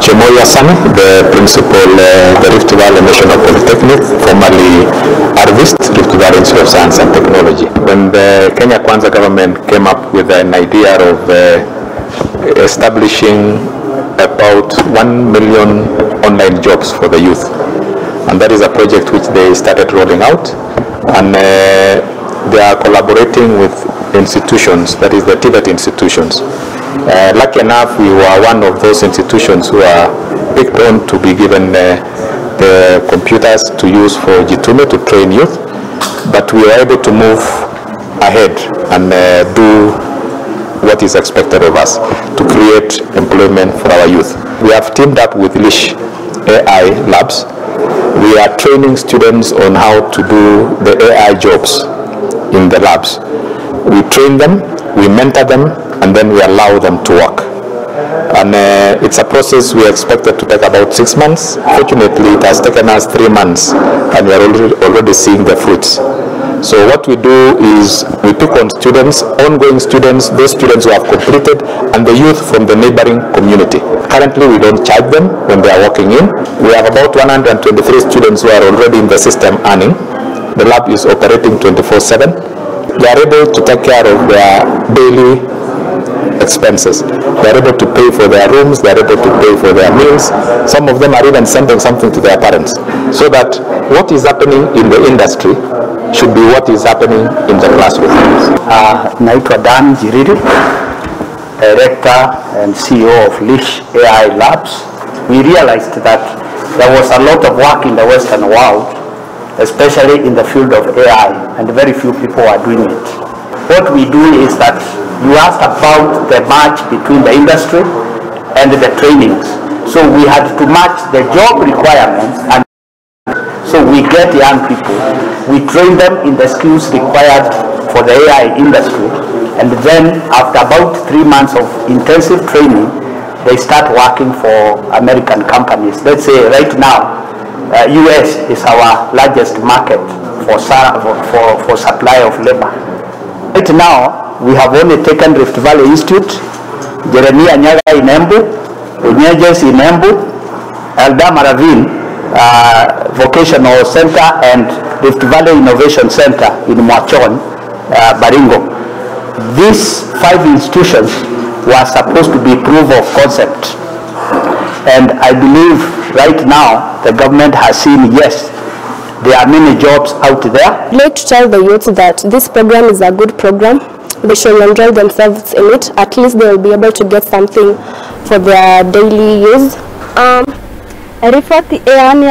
Sani, the principal, the Rift Valley National Polytechnic, formerly Arvist, Rift Valley Institute of Science and Technology. When the Kenya Kwanza government came up with an idea of establishing about 1 million online jobs for the youth, and that is a project which they started rolling out, and they are collaborating with institutions, that is the TVET institutions. Lucky enough, we were one of those institutions who are picked on to be given the computers to use for Jitume to train youth, but we were able to move ahead and do what is expected of us to create employment for our youth. We have teamed up with Lish AI Labs. We are training students on how to do the AI jobs in the labs. We train them, we mentor them, and then we allow them to work. And it's a process we expected to take about 6 months. Fortunately, it has taken us 3 months, and we are already seeing the fruits. So what we do is we pick on students, ongoing students, those students who have completed, and the youth from the neighboring community. Currently, we don't charge them when they are walking in. We have about 123 students who are already in the system earning. The lab is operating 24/7. They are able to take care of their daily expenses. They are able to pay for their rooms, they are able to pay for their meals. Some of them are even sending something to their parents. So that what is happening in the industry should be what is happening in the classroom. Naitwa Dan Jiriri, Director and CEO of Lish AI Labs. We realized that there was a lot of work in the Western world, especially in the field of AI, and very few people are doing it. What we do is that you asked about the match between the industry and the trainings. So we had to match the job requirements, and so we get young people, we train them in the skills required for the AI industry, and then after about 3 months of intensive training, they start working for American companies. Let's say right now, US is our largest market for supply of labor. Right now, we have only taken Rift Valley Institute, Jeremia Nyaga in Embu, Unyejes in Embu, Eldama Ravine Vocational Center, and Rift Valley Innovation Center in Mwachon, Baringo. These 5 institutions were supposed to be proof of concept. And I believe right now the government has seen, yes, there are many jobs out there. I'd like to tell the youth that this program is a good program. They should enroll themselves in it. At least they will be able to get something for their daily use. Riboti ĩyo